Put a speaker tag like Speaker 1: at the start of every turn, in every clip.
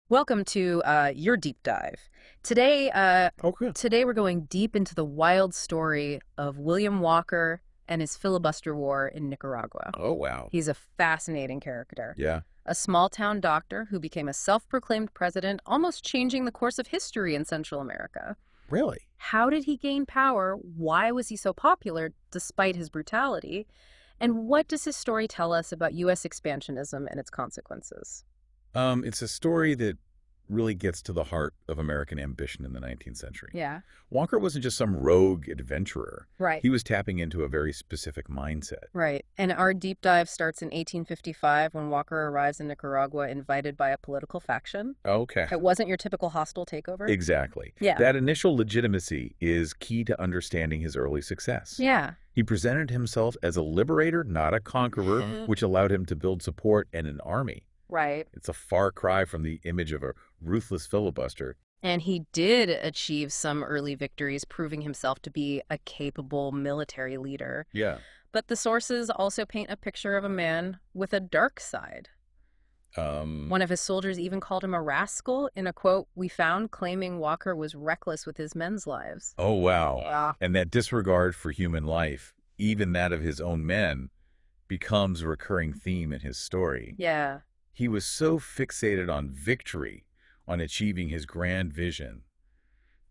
Speaker 1: Welcome to your deep dive. Today,
Speaker 2: Oh, good.
Speaker 1: today we're going deep into the wild story of William Walker and his filibuster war in Nicaragua.
Speaker 2: Oh, wow.
Speaker 1: He's a fascinating character,
Speaker 2: Yeah.
Speaker 1: a small-town doctor who became a self-proclaimed president, almost changing the course of history in Central America.
Speaker 2: Really?
Speaker 1: How did he gain power? Why was he so popular despite his brutality? And what does his story tell us about U.S. expansionism and its consequences?
Speaker 2: It's a story that really gets to the heart of American ambition in the 19th century.
Speaker 1: Yeah.
Speaker 2: Walker wasn't just some rogue adventurer.
Speaker 1: Right.
Speaker 2: He was tapping into a very specific mindset.
Speaker 1: Right. And our deep dive starts in 1855 when Walker arrives in Nicaragua invited by a political faction.
Speaker 2: Okay.
Speaker 1: It wasn't your typical hostile takeover.
Speaker 2: Exactly.
Speaker 1: Yeah.
Speaker 2: That initial legitimacy is key to understanding his early success.
Speaker 1: Yeah.
Speaker 2: He presented himself as a liberator, not a conqueror, which allowed him to build support and an army.
Speaker 1: Right.
Speaker 2: It's a far cry from the image of a ruthless filibuster.
Speaker 1: And he did achieve some early victories, proving himself to be a capable military leader.
Speaker 2: Yeah.
Speaker 1: But the sources also paint a picture of a man with a dark side. One of his soldiers even called him a rascal in a quote we found, claiming Walker was reckless with his men's lives.
Speaker 2: Oh, wow.
Speaker 1: Yeah.
Speaker 2: And that disregard for human life, even that of his own men, becomes a recurring theme in his story.
Speaker 1: Yeah.
Speaker 2: He was so fixated on victory, on achieving his grand vision,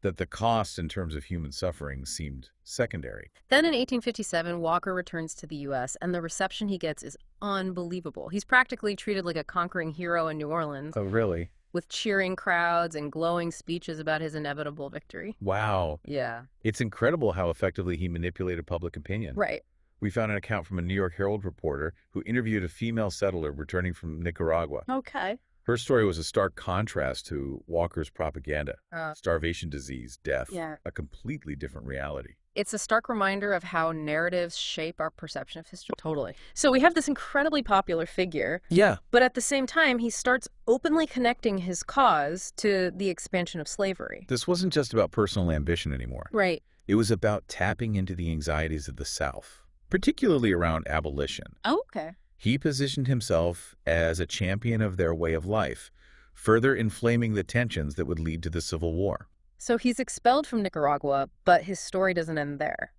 Speaker 2: that the cost in terms of human suffering seemed secondary.
Speaker 1: Then in 1857, Walker returns to the U.S., and the reception he gets is unbelievable. He's practically treated like a conquering hero in New Orleans,
Speaker 2: Oh, really?
Speaker 1: with cheering crowds and glowing speeches about his inevitable victory.
Speaker 2: Wow.
Speaker 1: Yeah.
Speaker 2: It's incredible how effectively he manipulated public opinion.
Speaker 1: Right.
Speaker 2: We found an account from a New York Herald reporter who interviewed a female settler returning from Nicaragua.
Speaker 1: Okay.
Speaker 2: Her story was a stark contrast to Walker's propaganda.
Speaker 1: Uh,
Speaker 2: Starvation, disease, death,
Speaker 1: Yeah.
Speaker 2: a completely different reality.
Speaker 1: It's a stark reminder of how narratives shape our perception of history. Totally. So we have this incredibly popular figure,
Speaker 2: Yeah.
Speaker 1: but at the same time, he starts openly connecting his cause to the expansion of slavery.
Speaker 2: This wasn't just about personal ambition anymore.
Speaker 1: Right.
Speaker 2: It was about tapping into the anxieties of the South, particularly around abolition.
Speaker 1: Oh, okay.
Speaker 2: He positioned himself as a champion of their way of life, further inflaming the tensions that would lead to the Civil War.
Speaker 1: So he's expelled from Nicaragua, but his story doesn't end there.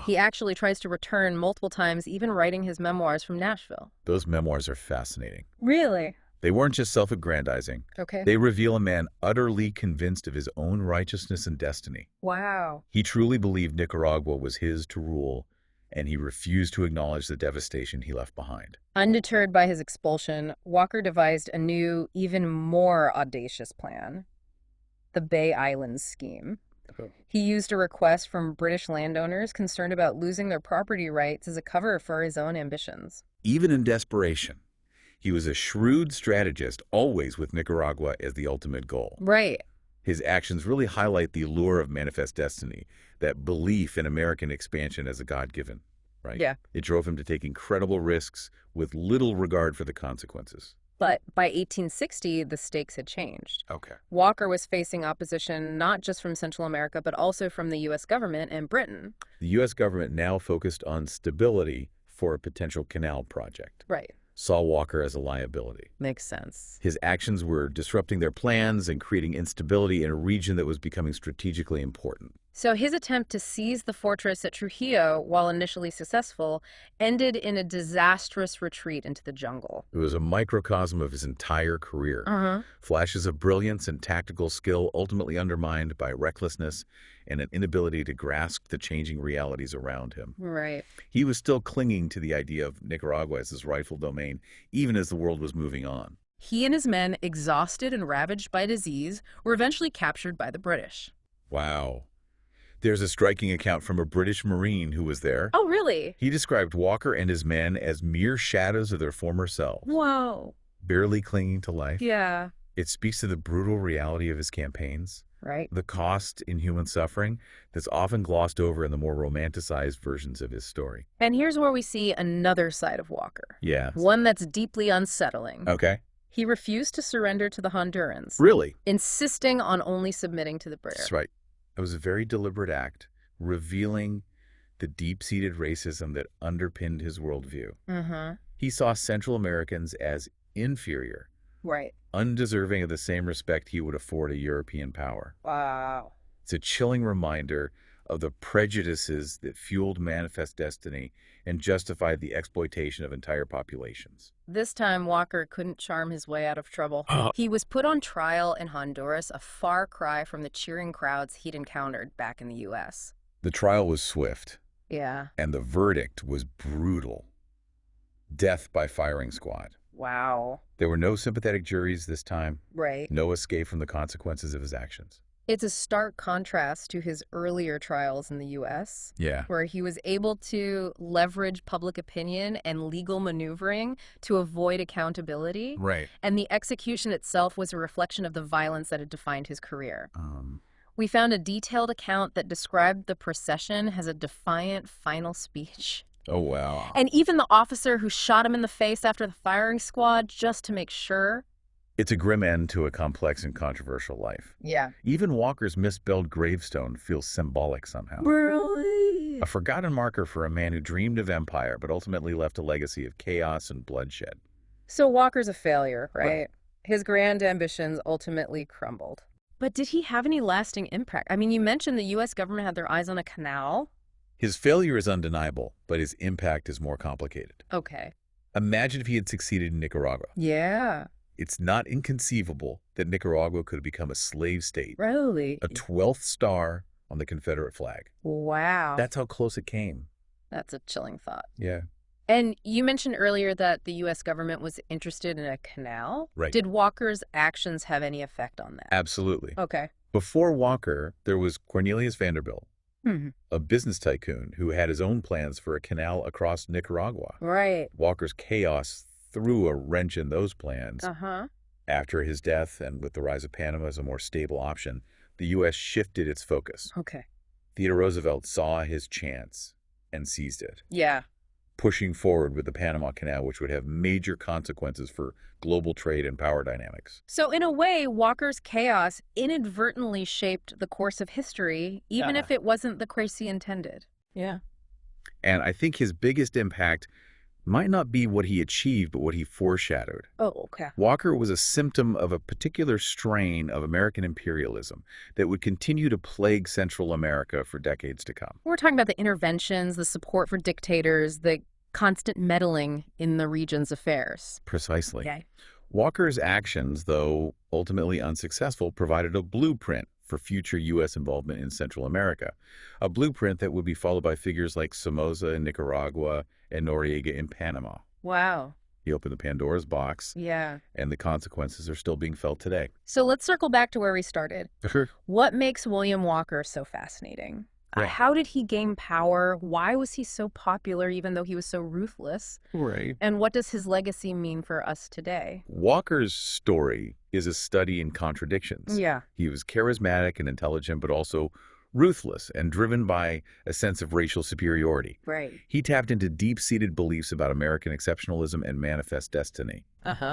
Speaker 1: He actually tries to return multiple times, even writing his memoirs from Nashville.
Speaker 2: Those memoirs are fascinating.
Speaker 1: Really?
Speaker 2: They weren't just self-aggrandizing.
Speaker 1: Okay.
Speaker 2: They reveal a man utterly convinced of his own righteousness and destiny.
Speaker 1: Wow.
Speaker 2: He truly believed Nicaragua was his to rule, and he refused to acknowledge the devastation he left behind.
Speaker 1: Undeterred by his expulsion, Walker devised a new, even more audacious plan, the Bay Islands scheme. He used a request from British landowners concerned about losing their property rights as a cover for his own ambitions.
Speaker 2: Even in desperation, he was a shrewd strategist, always with Nicaragua as the ultimate goal.
Speaker 1: Right.
Speaker 2: His actions really highlight the allure of manifest destiny, that belief in American expansion as a God-given, right?
Speaker 1: Yeah.
Speaker 2: It drove him to take incredible risks with little regard for the consequences.
Speaker 1: But by 1860, the stakes had changed.
Speaker 2: Okay.
Speaker 1: Walker was facing opposition not just from Central America, but also from the U.S. government and Britain.
Speaker 2: The U.S. government now focused on stability for a potential canal project.
Speaker 1: Right.
Speaker 2: Saw Walker as a liability.
Speaker 1: Makes sense.
Speaker 2: His actions were disrupting their plans and creating instability in a region that was becoming strategically important.
Speaker 1: So his attempt to seize the fortress at Trujillo, while initially successful, ended in a disastrous retreat into the jungle.
Speaker 2: It was a microcosm of his entire career. Flashes of brilliance and tactical skill ultimately undermined by recklessness and an inability to grasp the changing realities around him.
Speaker 1: Right.
Speaker 2: He was still clinging to the idea of Nicaragua as his rightful domain, even as the world was moving on.
Speaker 1: He and his men, exhausted and ravaged by disease, were eventually captured by the British.
Speaker 2: Wow. There's a striking account from a British Marine who was there.
Speaker 1: Oh, really?
Speaker 2: He described Walker and his men as mere shadows of their former selves,
Speaker 1: Whoa.
Speaker 2: barely clinging to life.
Speaker 1: Yeah.
Speaker 2: It speaks to the brutal reality of his campaigns,
Speaker 1: Right.
Speaker 2: the cost in human suffering that's often glossed over in the more romanticized versions of his story.
Speaker 1: And here's where we see another side of Walker.
Speaker 2: Yeah.
Speaker 1: One that's deeply unsettling.
Speaker 2: Okay.
Speaker 1: He refused to surrender to the Hondurans,
Speaker 2: Really?
Speaker 1: insisting on only submitting to the British.
Speaker 2: That's right. It was a very deliberate act, revealing the deep-seated racism that underpinned his worldview. He saw Central Americans as inferior,
Speaker 1: Right.
Speaker 2: undeserving of the same respect he would afford a European power.
Speaker 1: Wow.
Speaker 2: It's a chilling reminder of the prejudices that fueled manifest destiny and justified the exploitation of entire populations.
Speaker 1: This time, Walker couldn't charm his way out of trouble. He was put on trial in Honduras, a far cry from the cheering crowds he'd encountered back in the U.S.
Speaker 2: The trial was swift,
Speaker 1: Yeah.
Speaker 2: and the verdict was brutal. Death by firing squad.
Speaker 1: Wow.
Speaker 2: There were no sympathetic juries this time,
Speaker 1: Right.
Speaker 2: no escape from the consequences of his actions.
Speaker 1: It's a stark contrast to his earlier trials in the U.S.,
Speaker 2: Yeah.
Speaker 1: where he was able to leverage public opinion and legal maneuvering to avoid accountability.
Speaker 2: Right.
Speaker 1: And the execution itself was a reflection of the violence that had defined his career.
Speaker 2: Um,
Speaker 1: We found a detailed account that described the procession as a defiant final speech.
Speaker 2: oh, wow.
Speaker 1: And even the officer who shot him in the face after the firing squad, just to make sure.
Speaker 2: It's a grim end to a complex and controversial life.
Speaker 1: Yeah.
Speaker 2: Even Walker's misspelled gravestone feels symbolic somehow.
Speaker 1: Really?
Speaker 2: A forgotten marker for a man who dreamed of empire but ultimately left a legacy of chaos and bloodshed.
Speaker 1: So Walker's a failure, right?
Speaker 2: Right.
Speaker 1: His grand ambitions ultimately crumbled. But did he have any lasting impact? I mean, you mentioned the U.S. government had their eyes on a canal.
Speaker 2: His failure is undeniable, but his impact is more complicated.
Speaker 1: Okay.
Speaker 2: Imagine if he had succeeded in Nicaragua.
Speaker 1: Yeah.
Speaker 2: It's not inconceivable that Nicaragua could have become a slave state,
Speaker 1: Really?
Speaker 2: a 12th star on the Confederate flag.
Speaker 1: Wow.
Speaker 2: That's how close it came.
Speaker 1: That's a chilling thought.
Speaker 2: Yeah.
Speaker 1: And you mentioned earlier that the U.S. government was interested in a canal.
Speaker 2: Right.
Speaker 1: Did Walker's actions have any effect on that?
Speaker 2: Absolutely.
Speaker 1: Okay.
Speaker 2: Before Walker, there was Cornelius Vanderbilt,
Speaker 1: Hmm.
Speaker 2: a business tycoon who had his own plans for a canal across Nicaragua.
Speaker 1: Right.
Speaker 2: Walker's chaos threw a wrench in those plans.
Speaker 1: Uh-huh.
Speaker 2: After his death and with the rise of Panama as a more stable option, the U.S. shifted its focus.
Speaker 1: Okay.
Speaker 2: Theodore Roosevelt saw his chance and seized it,
Speaker 1: Yeah.
Speaker 2: pushing forward with the Panama Canal, which would have major consequences for global trade and power dynamics.
Speaker 1: So in a way, Walker's chaos inadvertently shaped the course of history, even if it wasn't the course he intended. Yeah.
Speaker 2: And I think his biggest impact might not be what he achieved, but what he foreshadowed.
Speaker 1: Oh, okay.
Speaker 2: Walker was a symptom of a particular strain of American imperialism that would continue to plague Central America for decades to come.
Speaker 1: We're talking about the interventions, the support for dictators, the constant meddling in the region's affairs.
Speaker 2: Precisely.
Speaker 1: Okay.
Speaker 2: Walker's actions, though ultimately unsuccessful, provided a blueprint for future U.S. involvement in Central America, a blueprint that would be followed by figures like Somoza in Nicaragua and Noriega in Panama.
Speaker 1: Wow.
Speaker 2: He opened the Pandora's box,
Speaker 1: Yeah.
Speaker 2: and the consequences are still being felt today.
Speaker 1: So let's circle back to where we started. What makes William Walker so fascinating?
Speaker 2: Right.
Speaker 1: How did he gain power? Why was he so popular even though he was so ruthless?
Speaker 2: Right.
Speaker 1: And what does his legacy mean for us today?
Speaker 2: Walker's story is a study in contradictions.
Speaker 1: Yeah.
Speaker 2: He was charismatic and intelligent, but also ruthless and driven by a sense of racial superiority.
Speaker 1: Right.
Speaker 2: He tapped into deep-seated beliefs about American exceptionalism and manifest destiny,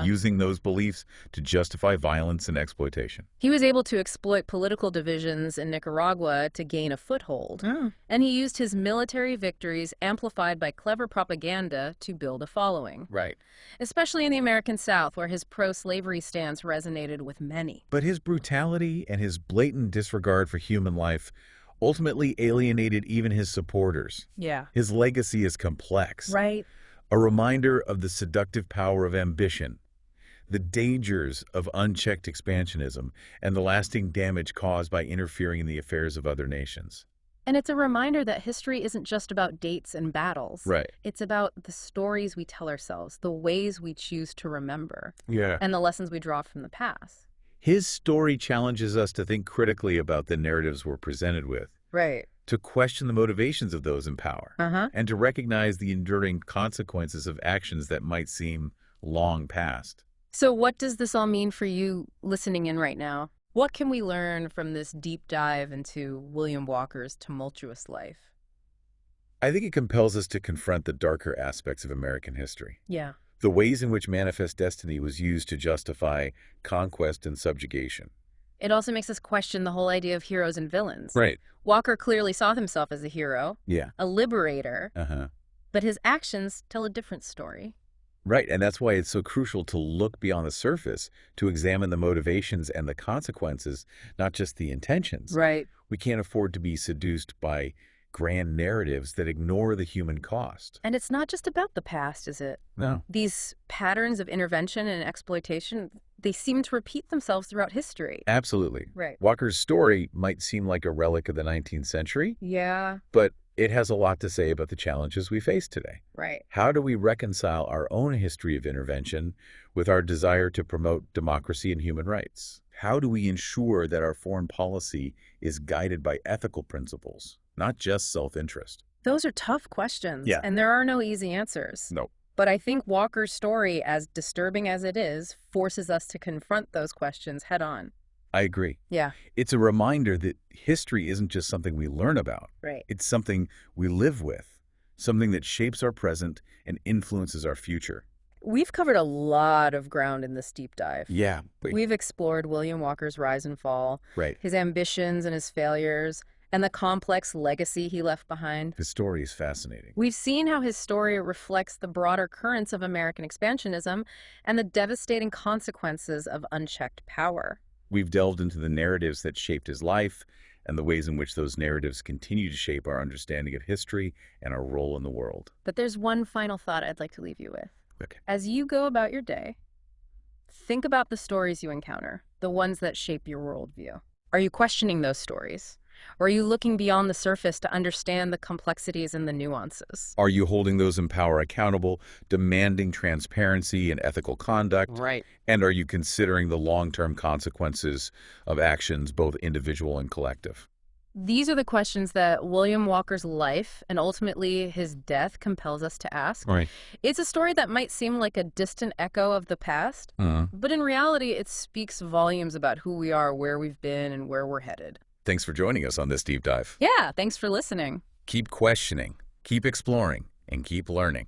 Speaker 2: using those beliefs to justify violence and exploitation.
Speaker 1: He was able to exploit political divisions in Nicaragua to gain a foothold. And he used his military victories amplified by clever propaganda to build a following.
Speaker 2: Right.
Speaker 1: Especially in the American South, where his pro-slavery stance resonated with many.
Speaker 2: But his brutality and his blatant disregard for human life ultimately alienated even his supporters.
Speaker 1: Yeah.
Speaker 2: His legacy is complex.
Speaker 1: Right.
Speaker 2: A reminder of the seductive power of ambition, the dangers of unchecked expansionism, and the lasting damage caused by interfering in the affairs of other nations.
Speaker 1: And it's a reminder that history isn't just about dates and battles.
Speaker 2: Right.
Speaker 1: It's about the stories we tell ourselves, the ways we choose to remember,
Speaker 2: Yeah.
Speaker 1: and the lessons we draw from the past.
Speaker 2: His story challenges us to think critically about the narratives we're presented with,
Speaker 1: Right.
Speaker 2: to question the motivations of those in power, and to recognize the enduring consequences of actions that might seem long past.
Speaker 1: So what does this all mean for you listening in right now? What can we learn from this deep dive into William Walker's tumultuous life?
Speaker 2: I think it compels us to confront the darker aspects of American history.
Speaker 1: Yeah.
Speaker 2: The ways in which manifest destiny was used to justify conquest and subjugation.
Speaker 1: It also makes us question the whole idea of heroes and villains.
Speaker 2: Right.
Speaker 1: Walker clearly saw himself as a hero,
Speaker 2: Yeah.
Speaker 1: a liberator,
Speaker 2: Uh-huh.
Speaker 1: but his actions tell a different story.
Speaker 2: Right, and that's why it's so crucial to look beyond the surface, to examine the motivations and the consequences, not just the intentions.
Speaker 1: Right.
Speaker 2: We can't afford to be seduced by grand narratives that ignore the human cost.
Speaker 1: And it's not just about the past, is it?
Speaker 2: No.
Speaker 1: These patterns of intervention and exploitation, they seem to repeat themselves throughout history.
Speaker 2: Absolutely.
Speaker 1: Right.
Speaker 2: Walker's story might seem like a relic of the 19th century,
Speaker 1: Yeah,
Speaker 2: but it has a lot to say about the challenges we face today.
Speaker 1: right.
Speaker 2: How do we reconcile our own history of intervention with our desire to promote democracy and human rights? How do we ensure that our foreign policy is guided by ethical principles, not just self-interest?
Speaker 1: Those are tough questions,
Speaker 2: Yeah.
Speaker 1: and there are no easy answers.
Speaker 2: No.
Speaker 1: But I think Walker's story, as disturbing as it is, forces us to confront those questions head on.
Speaker 2: I agree.
Speaker 1: Yeah,
Speaker 2: It's a reminder that history isn't just something we learn about.
Speaker 1: right.
Speaker 2: It's something we live with, something that shapes our present and influences our future.
Speaker 1: We've covered a lot of ground in this deep dive.
Speaker 2: Yeah.
Speaker 1: We've explored William Walker's rise and fall,
Speaker 2: Right.
Speaker 1: his ambitions and his failures, and the complex legacy he left behind.
Speaker 2: His story is fascinating.
Speaker 1: We've seen how his story reflects the broader currents of American expansionism and the devastating consequences of unchecked power.
Speaker 2: We've delved into the narratives that shaped his life and the ways in which those narratives continue to shape our understanding of history and our role in the world.
Speaker 1: But there's one final thought I'd like to leave you with.
Speaker 2: Okay.
Speaker 1: As you go about your day, think about the stories you encounter, the ones that shape your worldview. Are you questioning those stories? Or are you looking beyond the surface to understand the complexities and the nuances?
Speaker 2: Are you holding those in power accountable, demanding transparency and ethical conduct?
Speaker 1: Right.
Speaker 2: And are you considering the long-term consequences of actions, both individual and collective?
Speaker 1: These are the questions that William Walker's life and ultimately his death compels us to ask.
Speaker 2: Right.
Speaker 1: It's a story that might seem like a distant echo of the past, but in reality, it speaks volumes about who we are, where we've been, and where we're headed.
Speaker 2: Thanks for joining us on this deep dive.
Speaker 1: Yeah, thanks for listening.
Speaker 2: Keep questioning, keep exploring, and keep learning.